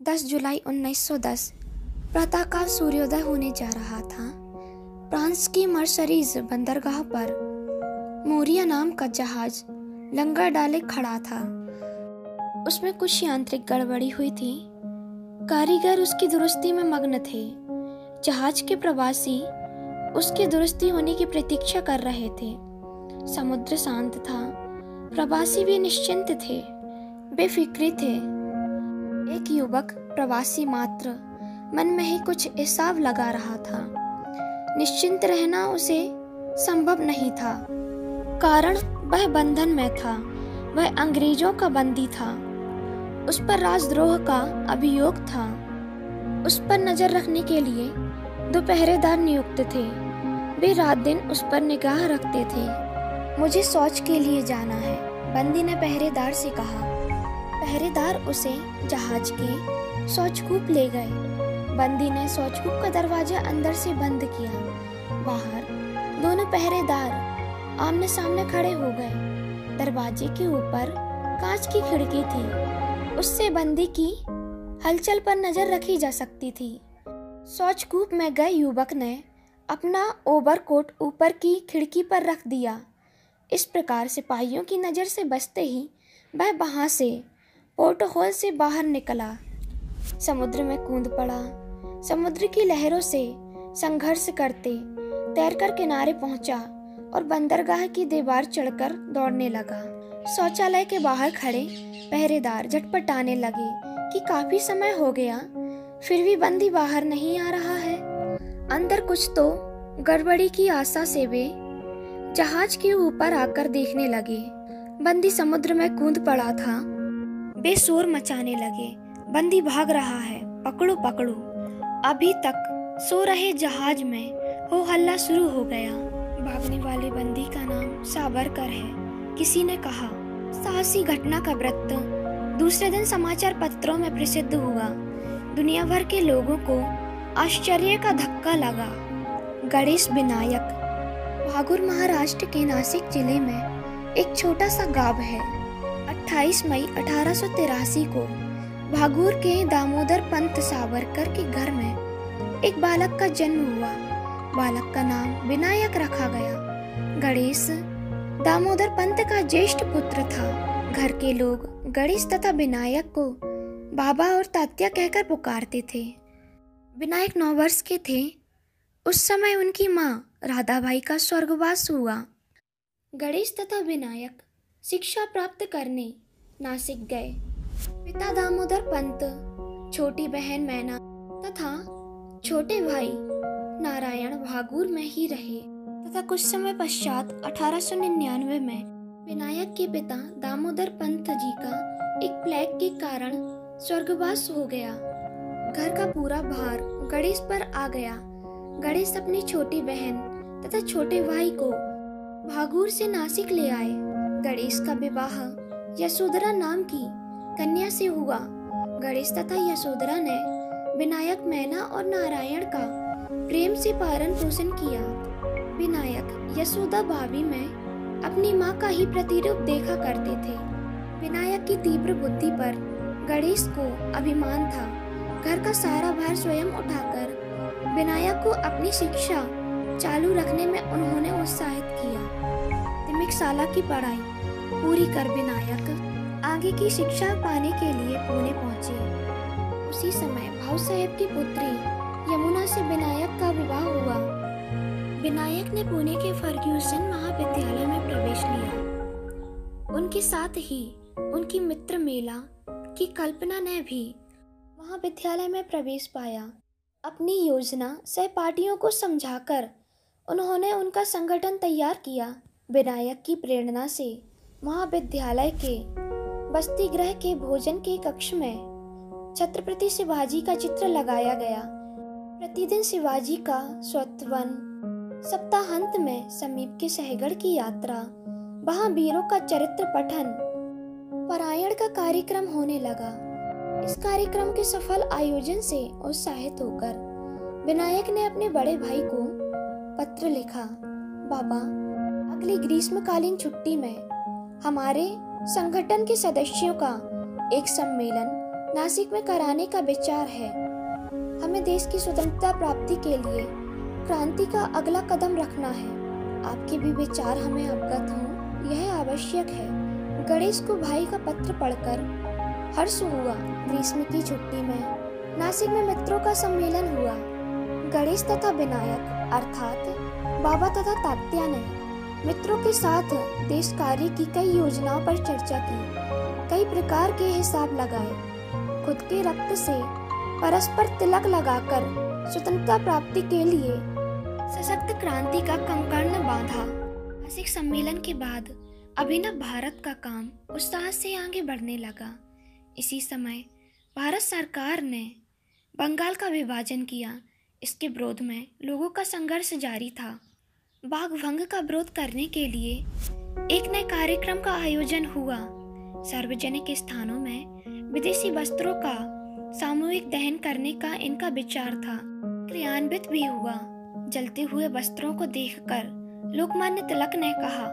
10 जुलाई 1910 प्रातःकाल सूर्योदय होने जा रहा था। फ्रांस की मर्सरीज बंदरगाह पर मोरिया नाम का जहाज लंगर डाले खड़ा था। उसमें कुछ यांत्रिक गड़बड़ी हुई थी। कारीगर उसकी दुरुस्ती में मग्न थे। जहाज के प्रवासी उसकी दुरुस्ती होने की प्रतीक्षा कर रहे थे। समुद्र शांत था। प्रवासी भी निश्चिंत थे, बेफिक्री थे। एक युवक प्रवासी मात्र मन में ही कुछ हिसाब लगा रहा था। निश्चिंत रहना उसे संभव नहीं था, कारण वह बंधन में था। वह अंग्रेजों का बंदी था। उस पर राजद्रोह का अभियोग था। उस पर नजर रखने के लिए 2 पहरेदार नियुक्त थे। वे रात दिन उस पर निगाह रखते थे। मुझे शौच के लिए जाना है, बंदी ने पहरेदार से कहा। पहरेदार उसे जहाज के शौचकूप ले गए। बंदी ने शौचकूप का दरवाजा अंदर से बंद किया। बाहर दोनों पहरेदार आमने सामने खड़े हो गए। दरवाजे के ऊपर कांच की खिड़की थी। उससे बंदी की हलचल पर नजर रखी जा सकती थी। शौचकूप में गए युवक ने अपना ओवरकोट ऊपर की खिड़की पर रख दिया। इस प्रकार सिपाहियों की नज़र से बचते ही वह वहाँ से पोर्ट होल से बाहर निकला। समुद्र में कूद पड़ा। समुद्र की लहरों से संघर्ष करते तैरकर किनारे पहुंचा और बंदरगाह की दीवार चढ़कर दौड़ने लगा। शौचालय के बाहर खड़े पहरेदार झटपटाने लगे कि काफी समय हो गया, फिर भी बंदी बाहर नहीं आ रहा है। अंदर कुछ तो गड़बड़ी की आशा से वे जहाज के ऊपर आकर देखने लगे। बंदी समुद्र में कूद पड़ा था। वे शोर मचाने लगे, बंदी भाग रहा है, पकड़ो पकड़ो। अभी तक सो रहे जहाज में हो हल्ला शुरू हो गया। भागने वाले बंदी का नाम सावरकर है, किसी ने कहा। साहसी घटना का वृत्त दूसरे दिन समाचार पत्रों में प्रसिद्ध हुआ। दुनिया भर के लोगों को आश्चर्य का धक्का लगा। गणेश विनायक भागुर महाराष्ट्र के नासिक जिले में एक छोटा सा गांव है। 28 मई 1883 को भागुर के दामोदर पंत सावरकर के घर में एक बालक का जन्म हुआ। बालक का नाम विनायक रखा गया। गणेश दामोदर पंत का ज्येष्ठ पुत्र था। घर के लोग गणेश तथा विनायक को बाबा और तात्या कहकर पुकारते थे। विनायक 9 वर्ष के थे। उस समय उनकी माँ राधाबाई का स्वर्गवास हुआ। गणेश तथा विनायक शिक्षा प्राप्त करने नासिक गए। पिता दामोदर पंत, छोटी बहन मैना तथा छोटे भाई नारायण भागुर में ही रहे तथा कुछ समय पश्चात 1899 में विनायक के पिता दामोदर पंत जी का एक प्लेग के कारण स्वर्गवास हो गया। घर का पूरा भार गणेश पर आ गया। गणेश अपनी छोटी बहन तथा छोटे भाई को भागुर से नासिक ले आए। गणेश का विवाह यशोधरा नाम की कन्या से हुआ। गणेश तथा यशोधरा ने विनायक, मैना और नारायण का प्रेम से पालन पोषण किया। विनायक यशोदा भाभी में अपनी माँ का ही प्रतिरूप देखा करते थे। विनायक की तीव्र बुद्धि पर गणेश को अभिमान था। घर का सारा भार स्वयं उठाकर विनायक को अपनी शिक्षा चालू रखने में उन्होंने उत्साहित किया। तिमिकशाला की पढ़ाई पूरी कर विनायक आगे की शिक्षा पाने के लिए पुणे पहुंचे। उसी समय भाऊ साहेब की पुत्री यमुना से विनायक का विवाह हुआ। विनायक ने पुणे के फर्ग्यूसन महाविद्यालय में प्रवेश लिया। उनके साथ ही उनकी मित्र मेला की कल्पना ने भी महाविद्यालय में प्रवेश पाया। अपनी योजना सहपाठियों को समझाकर उन्होंने उनका संगठन तैयार किया। विनायक की प्रेरणा से महाविद्यालय के बस्ती गृह के भोजन के कक्ष में छत्रपति शिवाजी का चित्र लगाया गया। प्रतिदिन शिवाजी का स्वत्वन, सप्ताहांत में समीप के सहगढ़ की यात्रा, वहां वीरों का चरित्र पठन, पारायण का कार्यक्रम होने लगा। इस कार्यक्रम के सफल आयोजन से उत्साहित होकर विनायक ने अपने बड़े भाई को पत्र लिखा। बाबा, अगली ग्रीष्मकालीन छुट्टी में हमारे संगठन के सदस्यों का एक सम्मेलन नासिक में कराने का विचार है। हमें देश की स्वतंत्रता प्राप्ति के लिए क्रांति का अगला कदम रखना है। आपके भी विचार हमें अवगत हों, यह आवश्यक है। गणेश को भाई का पत्र पढ़कर हर्ष हुआ। ग्रीष्म की छुट्टी में नासिक में मित्रों का सम्मेलन हुआ। गणेश तथा विनायक अर्थात बाबा तथा तात्या ने मित्रों के साथ देश कार्य की कई योजनाओं पर चर्चा की, कई प्रकार के हिसाब लगाए। खुद के रक्त से परस्पर तिलक लगाकर स्वतंत्रता प्राप्ति के लिए सशक्त क्रांति का कंकण बांधा। नासिक सम्मेलन के बाद अभिनव भारत का काम उत्साह से आगे बढ़ने लगा। इसी समय भारत सरकार ने बंगाल का विभाजन किया। इसके विरोध में लोगों का संघर्ष जारी था। बाघ भंग का विरोध करने के लिए एक नए कार्यक्रम का आयोजन हुआ। सार्वजनिक स्थानों में विदेशी वस्त्रों का सामूहिक दहन करने का इनका विचार था। क्रियान्वित भी हुआ। जलते हुए वस्त्रों को देखकर लोकमान्य तिलक ने कहा,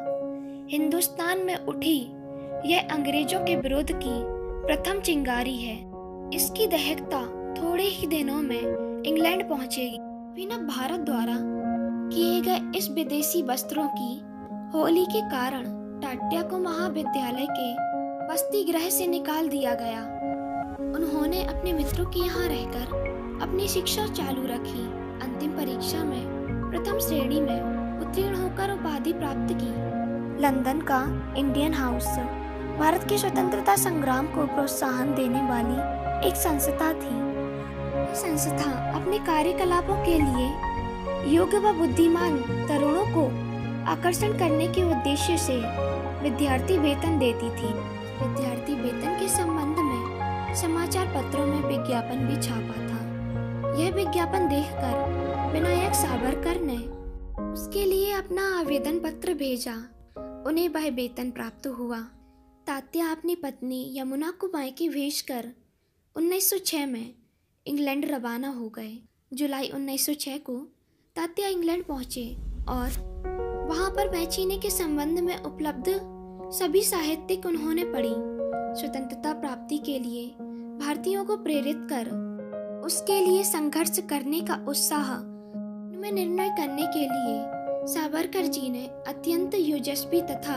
हिंदुस्तान में उठी यह अंग्रेजों के विरोध की प्रथम चिंगारी है। इसकी दहकता थोड़े ही दिनों में इंग्लैंड पहुंचेगी। अभिनव भारत द्वारा किए गए इस विदेशी वस्त्रों की होली के कारण टाट्या को महाविद्यालय के बस्ती गृह से निकाल दिया गया। उन्होंने अपने मित्रों के यहाँ रहकर अपनी शिक्षा चालू रखी। अंतिम परीक्षा में प्रथम श्रेणी में उत्तीर्ण होकर उपाधि प्राप्त की। लंदन का इंडियन हाउस भारत के स्वतंत्रता संग्राम को प्रोत्साहन देने वाली एक संस्था थी। यह संस्था अपने कार्यकलापों के लिए योग्य व बुद्धिमान तरुणों को आकर्षण करने के उद्देश्य से विद्यार्थी वेतन देती थी। विद्यार्थी वेतन के संबंध में समाचार पत्रों में विज्ञापन भी छापा था। यह विज्ञापन देखकर विनायक सावरकर ने उसके लिए अपना आवेदन पत्र भेजा। उन्हें वह वेतन प्राप्त हुआ। तात्या अपनी पत्नी यमुना को मायके भेजकर 1906 में इंग्लैंड रवाना हो गए। जुलाई 1906 को तात्या इंग्लैंड पहुंचे और वहां पर मैचीनी के संबंध में उपलब्ध सभी साहित्यिक उन्होंने पढ़ी। स्वतंत्रता प्राप्ति के लिए भारतीयों को प्रेरित कर उसके लिए संघर्ष करने का उत्साह में निर्णय करने के लिए सावरकर जी ने अत्यंत योजस्वी तथा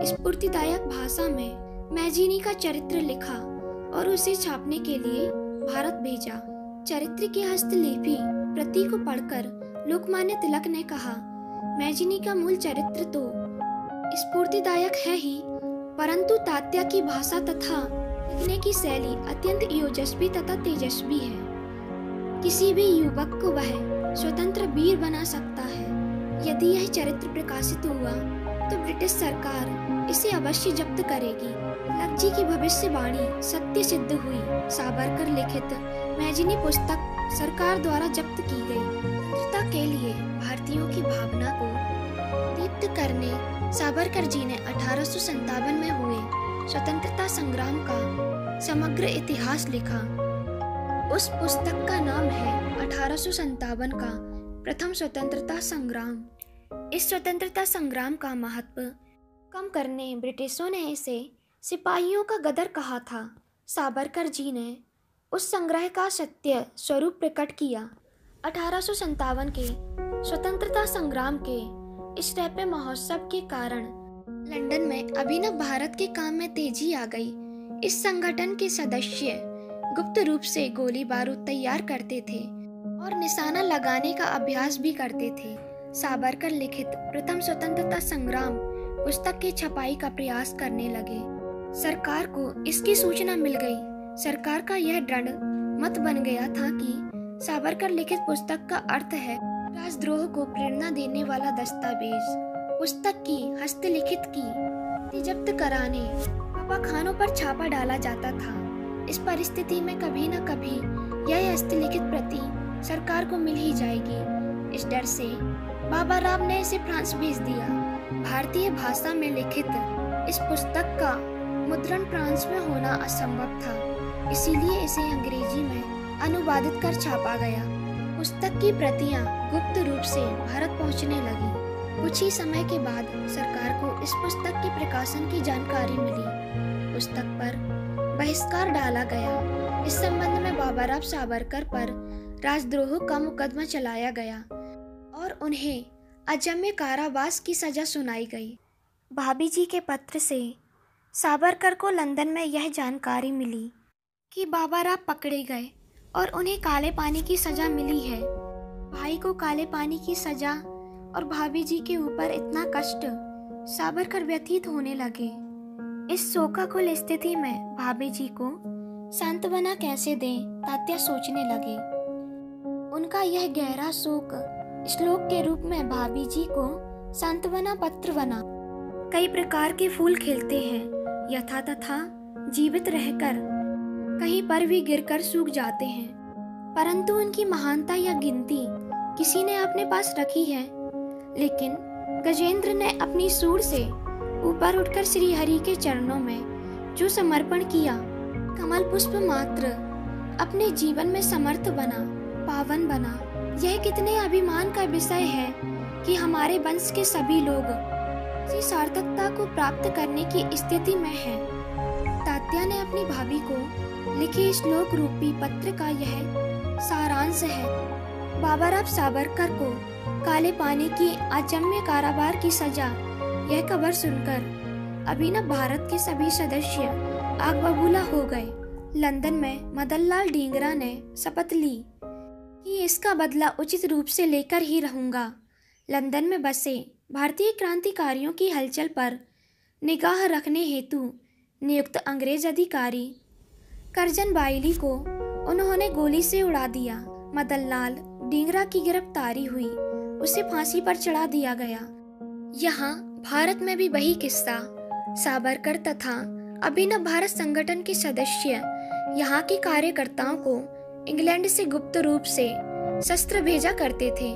स्फूर्तिदायक भाषा में मैजीनी का चरित्र लिखा और उसे छापने के लिए भारत भेजा। चरित्र की हस्तलिपि प्रति को पढ़कर लोकमान्य तिलक ने कहा, मैजिनी का मूल चरित्र तो स्फूर्तिदायक है ही, परंतु तात्या की भाषा तथा लिखने की शैली अत्यंत योजस्वी तथा तेजस्वी है। किसी भी युवक को वह स्वतंत्र वीर बना सकता है। यदि यह चरित्र प्रकाशित हुआ तो ब्रिटिश सरकार इसे अवश्य जब्त करेगी। तिलक जी की भविष्यवाणी सत्य सिद्ध हुई। सावरकर लिखित मैजिनी पुस्तक सरकार द्वारा जब्त की गई। स्वतंत्रता के लिए भारतीयों की भावना को दीप्त करने सावरकर जी ने 1857 में हुए स्वतंत्रता संग्राम का समग्र इतिहास लिखा। उस पुस्तक का नाम है 1857 का प्रथम स्वतंत्रता संग्राम। इस स्वतंत्रता संग्राम का महत्व कम करने ब्रिटिशों ने इसे सिपाहियों का गदर कहा था। सावरकर जी ने उस संग्रह का सत्य स्वरूप प्रकट किया। 1857 के स्वतंत्रता संग्राम के इस रैपे महोत्सव के कारण लंदन में अभिनव भारत के काम में तेजी आ गई। इस संगठन के सदस्य गुप्त रूप से गोली बारूद तैयार करते थे और निशाना लगाने का अभ्यास भी करते थे। सावरकर लिखित प्रथम स्वतंत्रता संग्राम पुस्तक की छपाई का प्रयास करने लगे। सरकार को इसकी सूचना मिल गई। सरकार का यह दृढ़ मत बन गया था कि सावरकर लिखित पुस्तक का अर्थ है राजद्रोह को प्रेरणा देने वाला दस्तावेज। पुस्तक की हस्तलिखित की जब्त कराने छापाखानों पर छापा डाला जाता था। इस परिस्थिति में कभी न कभी यह हस्तलिखित प्रति सरकार को मिल ही जाएगी। इस डर से बाबा राव ने इसे फ्रांस भेज दिया। भारतीय भाषा में लिखित इस पुस्तक का मुद्रण फ्रांस में होना असंभव था, इसीलिए इसे अंग्रेजी में अनुवादित कर छापा गया। पुस्तक की प्रतियां गुप्त रूप से भारत पहुंचने लगी। कुछ ही समय के बाद सरकार को इस पुस्तक के प्रकाशन की जानकारी मिली। पुस्तक पर बहिष्कार डाला गया। इस संबंध में बाबूराव सावरकर पर राजद्रोह का मुकदमा चलाया गया और उन्हें अजन्य कारावास की सजा सुनाई गई। भाभी जी के पत्र से सावरकर को लंदन में यह जानकारी मिली कि बाबूराव पकड़े गए और उन्हें काले पानी की सजा मिली है। भाई को काले पानी की सजा और भाभी जी के ऊपर इतना कष्ट सावरकर व्यतीत होने लगे। इस शोकाकुल स्थिति में भाभी जी को सांत्वना कैसे दें, तात्या सोचने लगे। उनका यह गहरा शोक श्लोक के रूप में भाभी जी को सांत्वना पत्र बना। कई प्रकार के फूल खिलते हैं, यथा तथा जीवित रहकर कहीं पर भी गिरकर सूख जाते हैं, परंतु उनकी महानता या गिनती किसी ने अपने पास रखी है। लेकिन गजेंद्र ने अपनी सूंड से ऊपर उठकर श्री हरि के चरणों में जो समर्पण किया, कमल पुष्प मात्र अपने जीवन में समर्थ बना, पावन बना। यह कितने अभिमान का विषय है कि हमारे वंश के सभी लोग इसी सार्थकता को प्राप्त करने की स्थिति में हैं। तात्या ने अपनी भाभी को लिखे श्लोक रूपी पत्र का यह सारांश है। बाबूराव सावरकर को काले पानी की अजन्य कारावास की सजा, यह खबर सुनकर अभिनव भारत के सभी सदस्य आग बबूला हो गए। लंदन में मदनलाल ढींगरा ने शपथ ली कि इसका बदला उचित रूप से लेकर ही रहूंगा। लंदन में बसे भारतीय क्रांतिकारियों की हलचल पर निगाह रखने हेतु नियुक्त अंग्रेज अधिकारी करजन बाइली को उन्होंने गोली से उड़ा दिया। मदनलाल ढींगरा की गिरफ्तारी हुई, उसे फांसी पर चढ़ा दिया गया। यहाँ भारत में भी वही किस्सा। सावरकर तथा अभिनव भारत संगठन के सदस्य यहाँ के कार्यकर्ताओं को इंग्लैंड से गुप्त रूप से शस्त्र भेजा करते थे।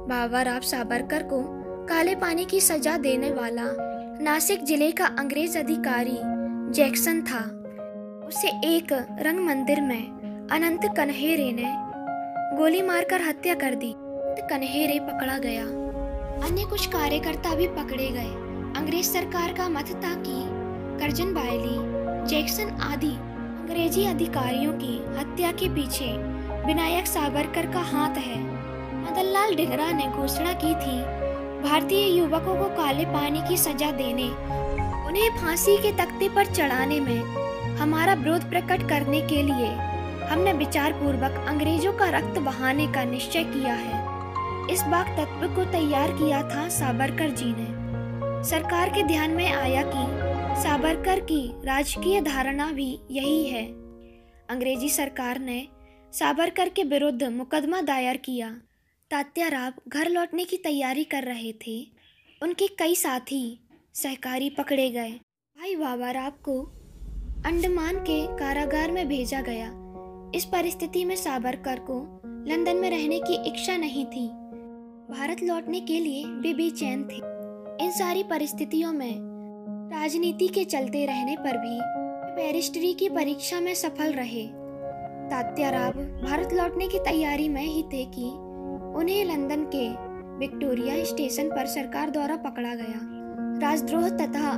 बाबूराव सावरकर को काले पानी की सजा देने वाला नासिक जिले का अंग्रेज अधिकारी जैक्सन था। उसे एक रंग मंदिर में अनंत कन्हेरे ने गोली मारकर हत्या कर दी। कन्हेरे पकड़ा गया, अन्य कुछ कार्यकर्ता भी पकड़े गए। अंग्रेज सरकार का मत था कि करजन बाइली, जैक्सन आदि अंग्रेजी अधिकारियों की हत्या के पीछे विनायक सावरकर का हाथ है। मदनलाल ढींगरा ने घोषणा की थी, भारतीय युवकों को काले पानी की सजा देने, उन्हें फांसी के तख्ते पर चढ़ाने में हमारा विरोध प्रकट करने के लिए हमने विचार पूर्वक अंग्रेजों का रक्त बहाने का निश्चय किया है। इस वाक तत्व को तैयार किया था सावरकर जी ने। सरकार के ध्यान में आया कि सावरकर की राजकीय धारणा भी यही है। अंग्रेजी सरकार ने सावरकर के विरुद्ध मुकदमा दायर किया। तात्याराव घर लौटने की तैयारी कर रहे थे। उनके कई साथी सहकारी पकड़े गए। भाई बाबूराव को अंडमान के कारागार में भेजा गया। इस परिस्थिति में सावरकर को लंदन में रहने की इच्छा नहीं थी। भारत लौटने के लिए वे बेचैन थे। इन सारी परिस्थितियों में राजनीति के चलते रहने पर भी बैरिस्टरी की परीक्षा में सफल रहे। तात्याराव भारत लौटने की तैयारी में ही थे कि उन्हें लंदन के विक्टोरिया स्टेशन पर सरकार द्वारा पकड़ा गया। राजद्रोह तथा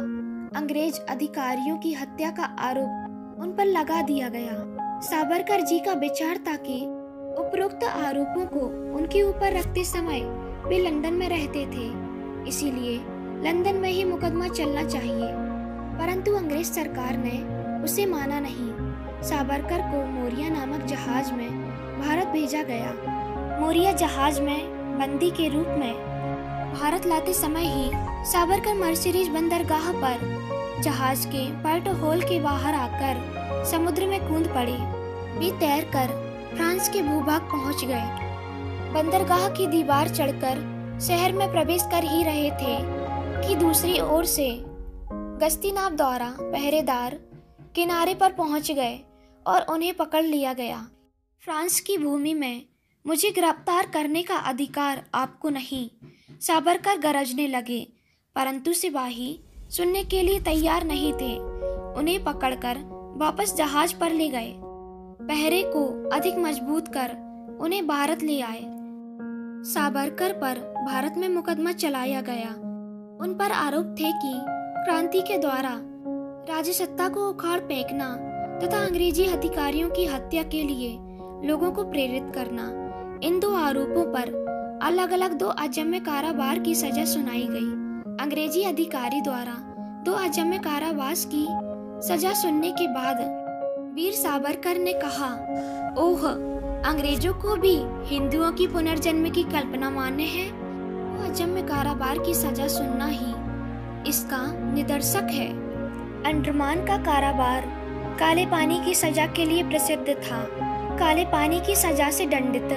अंग्रेज अधिकारियों की हत्या का आरोप उन पर लगा दिया गया। सावरकर जी का विचार था कि उपरोक्त आरोपों को उनके ऊपर रखते समय वे लंदन में रहते थे, इसीलिए लंदन में ही मुकदमा चलना चाहिए। परंतु अंग्रेज सरकार ने उसे माना नहीं। सावरकर को मोरिया नामक जहाज में भारत भेजा गया। मोरिया जहाज में बंदी के रूप में भारत लाते समय ही सावरकर मर्सिडीज बंदरगाह पर जहाज के पर्ट होल के बाहर आकर समुद्र में कूद पड़े। वे तैरकर फ्रांस के भूभाग पहुंच गए। बंदरगाह की दीवार चढ़कर शहर में प्रवेश कर ही रहे थे कि दूसरी ओर से गश्ती नाव द्वारा पहरेदार किनारे पर पहुंच गए और उन्हें पकड़ लिया गया। फ्रांस की भूमि में मुझे गिरफ्तार करने का अधिकार आपको नहीं, सावरकर गरजने लगे, परंतु सिपाही सुनने के लिए तैयार नहीं थे। उन्हें पकड़कर वापस जहाज पर ले गए। पहरे को अधिक मजबूत कर उन्हें भारत ले आए। सावरकर पर भारत में मुकदमा चलाया गया। उन पर आरोप थे कि क्रांति के द्वारा राजसत्ता को उखाड़ फेंकना तथा अंग्रेजी अधिकारियों की हत्या के लिए लोगों को प्रेरित करना, इन 2 आरोपों पर अलग अलग 2 अजम्य कारावास की सजा सुनाई गई। अंग्रेजी अधिकारी द्वारा 2 अजम्य कारावास की सजा सुनने के बाद वीर सावरकर ने कहा, ओह, अंग्रेजों को भी हिंदुओं की पुनर्जन्म की कल्पना मान्य है। वो अजम्य कारावास की सजा सुनना ही इसका निदर्शक है। अंडमान का कारावास काले पानी की सजा के लिए प्रसिद्ध था। काले पानी की सजा से दंडित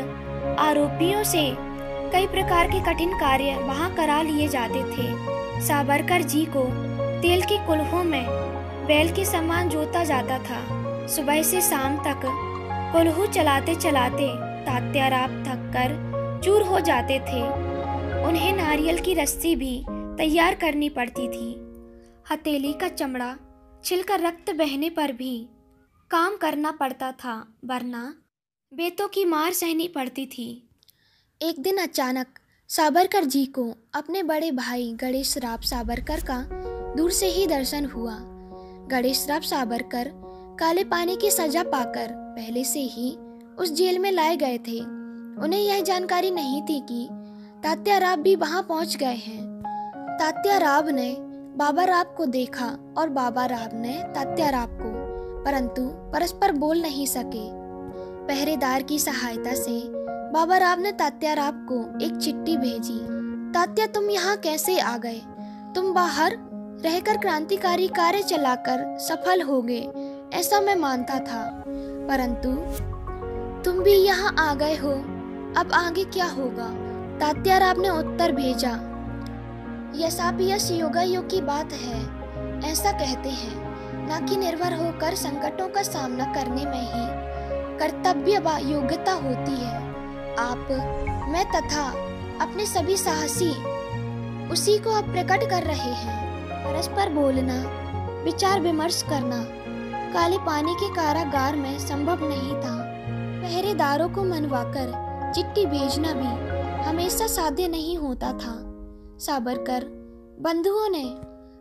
आरोपियों से कई प्रकार के कठिन कार्य वहां करा लिए जाते थे। सावरकर जी को तेल के कुल्हों में बैल के समान जोता जाता था। सुबह से शाम तक कुल्हू चलाते चलाते तात्याराव थक कर चूर हो जाते थे। उन्हें नारियल की रस्सी भी तैयार करनी पड़ती थी। हथेली का चमड़ा छिलकर रक्त बहने पर भी काम करना पड़ता था, वरना बेतों की मार सहनी पड़ती थी। एक दिन अचानक सावरकर जी को अपने बड़े भाई गणेशराव सावरकर का दूर से ही दर्शन हुआ। गणेशराव सावरकर काले पानी की सजा पाकर पहले से ही उस जेल में लाए गए थे। उन्हें यह जानकारी नहीं थी कि तात्याराव भी वहां पहुंच गए हैं। तात्याराव ने बाबा राव को देखा और बाबा राव ने तात्याराव को, परंतु परस्पर बोल नहीं सके। पहरेदार की सहायता से बाबा राव ने तात्याराव को एक चिट्ठी भेजी। तात्या, तुम यहाँ कैसे आ गए? तुम बाहर रहकर क्रांतिकारी कार्य चलाकर सफल होगे, ऐसा मैं मानता था, परंतु तुम भी यहाँ आ गए हो। अब आगे क्या होगा? तात्याराव ने उत्तर भेजा, यशापयश योगायोग की बात है, ऐसा कहते हैं। न कि निर्भर होकर संकटों का सामना करने में ही कर्तव्य व योग्यता होती है। आप, मैं तथा अपने सभी साहसी उसी को अब प्रकट कर रहे हैं। परस्पर बोलना, विचार विमर्श करना काले पानी के कारागार में संभव नहीं था। पहरेदारों को मनवाकर चिट्ठी भेजना भी हमेशा साध्य नहीं होता था। सावरकर बंधुओं ने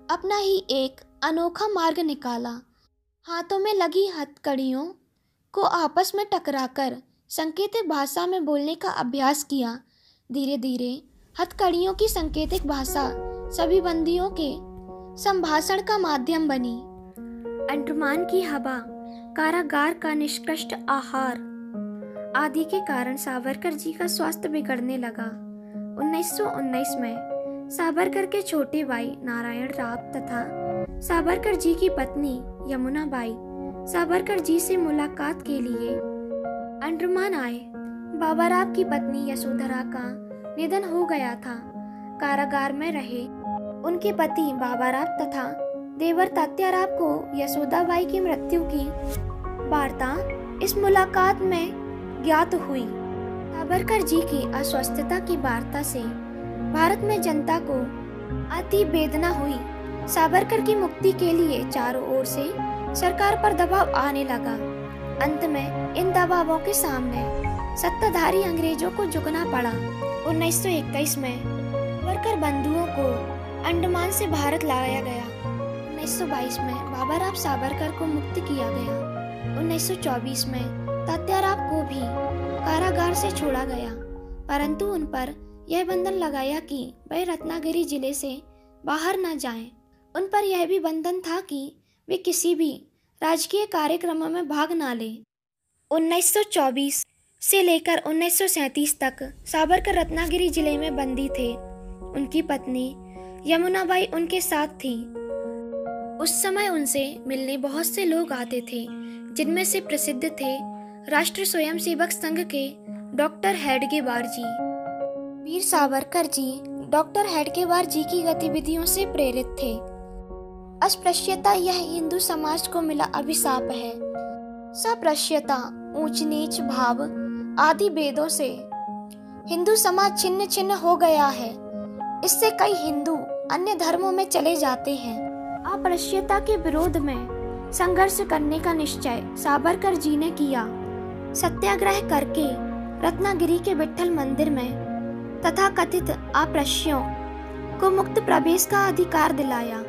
अपना ही एक अनोखा मार्ग निकाला। हाथों में लगी हथकड़ियों को आपस में टकराकर सांकेतिक भाषा में बोलने का अभ्यास किया। धीरे धीरे हथकड़ियों की सांकेतिक भाषा सभी बंदियों के संभाषण का माध्यम बनी। अंडमान की हवा, कारागार का निष्कृष्ट आहार आदि के कारण सावरकर जी का स्वास्थ्य बिगड़ने लगा। 1919 में सावरकर के छोटे भाई नारायण राव तथा सावरकर जी की पत्नी यमुना बाई सावरकर जी से मुलाकात के लिए अंडमान आए। बाबा राव की पत्नी यशोधरा का निधन हो गया था। कारागार में रहे उनके पति बाबा राव तथा देवर तात्याराव को यशोदाबाई की मृत्यु की वार्ता इस मुलाकात में ज्ञात हुई। सावरकर जी की अस्वस्थता की वार्ता से भारत में जनता को अति वेदना हुई। सावरकर की मुक्ति के लिए चारों ओर से सरकार पर दबाव आने लगा। अंत में इन दबावों के सामने सत्ताधारी अंग्रेजों को झुकना पड़ा। 1921 में सावरकर बंधुओं को अंडमान से भारत लाया गया। 1922 में बाबा राव सावरकर को मुक्त किया गया। 1924 में तात्याराव को भी कारागार से छोड़ा गया, परंतु उन पर यह बंधन लगाया कि वे रत्नागिरी जिले से बाहर न जाएं। उन पर यह भी बंधन था कि वे किसी भी राजकीय कार्यक्रमों में भाग न लें। 1924 से लेकर 1937 तक सावरकर रत्नागिरी जिले में बंदी थे। उनकी पत्नी यमुनाबाई उनके साथ थी। उस समय उनसे मिलने बहुत से लोग आते थे, जिनमें से प्रसिद्ध थे राष्ट्रीय स्वयंसेवक संघ के डॉक्टर हेडगेवार जी। वीर सावरकर जी डॉक्टर हेडगेवार जी की गतिविधियों से प्रेरित थे। अस्पृश्यता यह हिंदू समाज को मिला अभिशाप है। सस्पृश्यता, ऊंच नीच भाव आदि भेदों से हिंदू समाज छिन्न छिन्न हो गया है। इससे कई हिंदू अन्य धर्मों में चले जाते हैं। अस्पृश्यता के विरोध में संघर्ष करने का निश्चय सावरकर जी ने किया। सत्याग्रह करके रत्नागिरी के विट्ठल मंदिर में तथा कथित अस्पृश्यों को मुक्त प्रवेश का अधिकार दिलाया।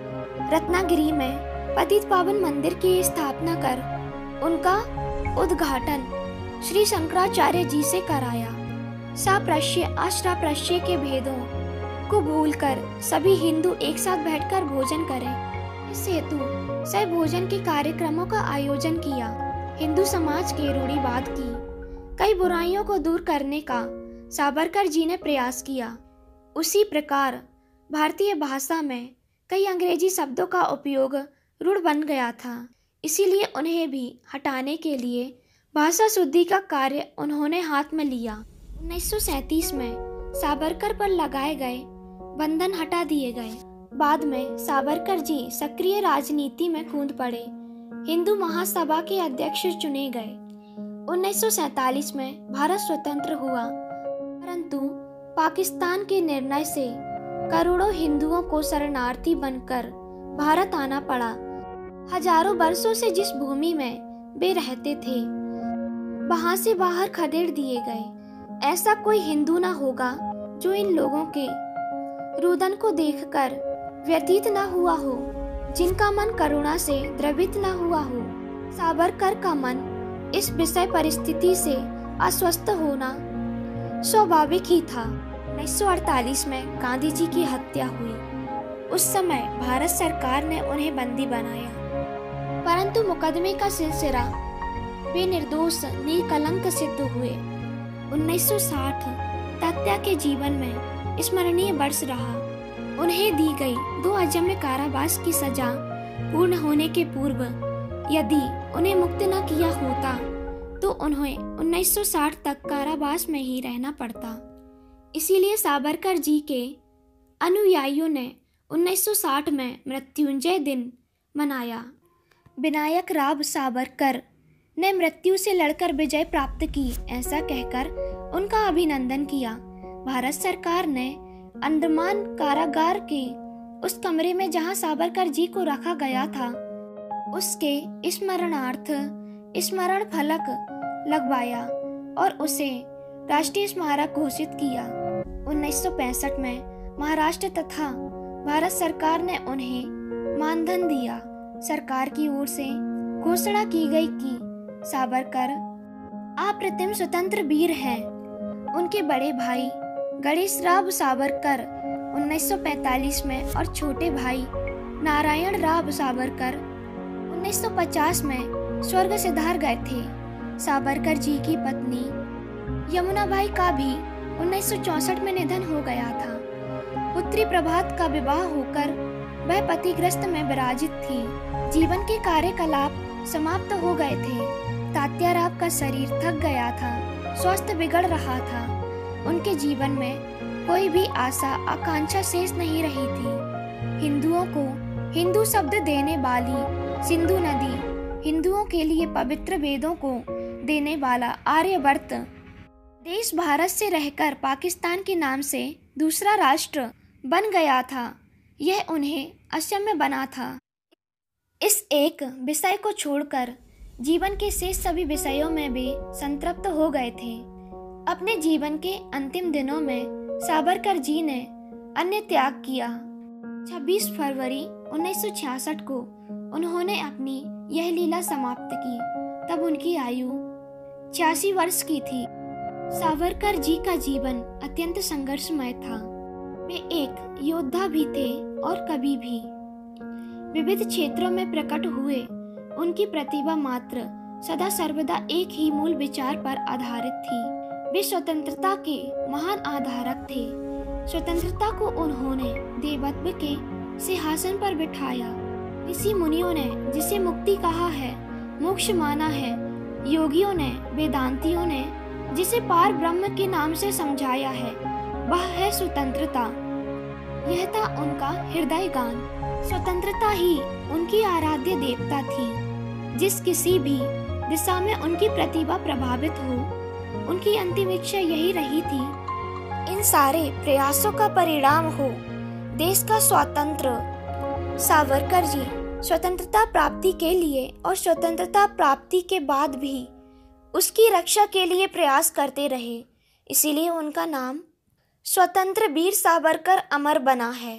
रत्नागिरी में पतित पावन मंदिर की स्थापना कर उनका उद्घाटन श्री शंकराचार्य जी से कराया। साप्रश्य अष्टाप्रश्य के भेदों को भूलकर सभी हिंदू एक साथ बैठकर भोजन करें, इस हेतु सहभोजन के कार्यक्रमों का आयोजन किया। हिंदू समाज के रूढ़िवाद की कई बुराइयों को दूर करने का सावरकर जी ने प्रयास किया। उसी प्रकार भारतीय भाषा में कई अंग्रेजी शब्दों का उपयोग रूढ़ बन गया था, इसीलिए उन्हें भी हटाने के लिए भाषा शुद्धि का कार्य उन्होंने हाथ में लिया। 1937 में सावरकर पर लगाए गए बंधन हटा दिए गए। बाद में सावरकर जी सक्रिय राजनीति में कूद पड़े। हिंदू महासभा के अध्यक्ष चुने गए। 1947 में भारत स्वतंत्र हुआ, परंतु पाकिस्तान के निर्णय से करोड़ों हिंदुओं को शरणार्थी बनकर भारत आना पड़ा। हजारों वर्षों से जिस भूमि में वे रहते थे, वहां से बाहर खदेड़ दिए गए। ऐसा कोई हिंदू ना होगा जो इन लोगों के रुदन को देखकर व्यतीत न हुआ हो, जिनका मन करुणा से द्रवित न हुआ हो। सावरकर का मन इस विषय परिस्थिति से अस्वस्थ होना स्वाभाविक ही था। 1948 में गांधी जी की हत्या हुई। उस समय भारत सरकार ने उन्हें बंदी बनाया, परंतु मुकदमे का सिलसिला वे निर्दोष निकलंक सिद्ध हुए। 1960 तात्या के जीवन में स्मरणीय वर्ष रहा। उन्हें दी गई 2 अजन्य कारावास की सजा पूर्ण होने के पूर्व यदि उन्हें मुक्त न किया होता तो उन्हें 1960 तक कारावास में ही रहना पड़ता। इसीलिए सावरकर जी के अनुयायियों ने 1960 में मृत्युंजय दिन मनाया। विनायक राव सावरकर ने मृत्यु से लड़कर विजय प्राप्त की, ऐसा कहकर उनका अभिनंदन किया। भारत सरकार ने अंडमान कारागार के उस कमरे में जहां सावरकर जी को रखा गया था, उसके स्मरणार्थ स्मरण फलक लगवाया और उसे राष्ट्रीय स्मारक घोषित किया। 1965 में महाराष्ट्र तथा भारत सरकार ने उन्हें मानधन दिया। सरकार की ओर से घोषणा की गई कि सावरकर अप्रतिम स्वतंत्र वीर हैं। उनके बड़े भाई गणेश राव सावरकर 1945 में और छोटे भाई नारायण राव सावरकर 1950 में स्वर्ग सिधार गए थे। सावरकर जी की पत्नी यमुनाबाई का भी 1964 में निधन हो गया था। पुत्री प्रभात का विवाह होकर वह पतिग्रस्त में विराजित थी। जीवन के कार्यकलाप समाप्त हो गए थे। तात्याराव का शरीर थक गया था, स्वास्थ्य बिगड़ रहा था। उनके जीवन में कोई भी आशा आकांक्षा शेष नहीं रही थी। हिंदुओं को हिंदू शब्द देने वाली सिंधु नदी, हिंदुओं के लिए पवित्र वेदों को देने वाला आर्यवर्त देश भारत से रहकर पाकिस्तान के नाम से दूसरा राष्ट्र बन गया था। यह उन्हें अक्षम्य बना था। इस एक विषय को छोड़कर जीवन के शेष सभी विषयों में वे संतृप्त हो गए थे। अपने जीवन के अंतिम दिनों में सावरकर जी ने अन्य त्याग किया। 26 फरवरी 1966 को उन्होंने अपनी यह लीला समाप्त की। तब उनकी आयु 86 वर्ष की थी। सावरकर जी का जीवन अत्यंत संघर्षमय था। वे एक योद्धा भी थे और कवि भी। विविध क्षेत्रों में प्रकट हुए उनकी प्रतिभा मात्र सदा सर्वदा एक ही मूल विचार पर आधारित थी। वे स्वतंत्रता के महान आधारक थे। स्वतंत्रता को उन्होंने देवत्व के सिंहासन पर बिठाया। ऋषि मुनियों ने जिसे मुक्ति कहा है, मोक्ष माना है। योगियों ने, वेदांतियों ने जिसे पार ब्रह्म के नाम से समझाया है, वह है स्वतंत्रता। यह था उनका हृदय गान। स्वतंत्रता ही उनकी आराध्य देवता थी। जिस किसी भी दिशा में उनकी प्रतिभा प्रभावित हो, उनकी अंतिम इच्छा यही रही थी, इन सारे प्रयासों का परिणाम हो देश का स्वातंत्र्य। सावरकर जी स्वतंत्रता प्राप्ति के लिए और स्वतंत्रता प्राप्ति के बाद भी उसकी रक्षा के लिए प्रयास करते रहे। इसीलिए उनका नाम स्वतंत्र वीर सावरकर अमर बना है।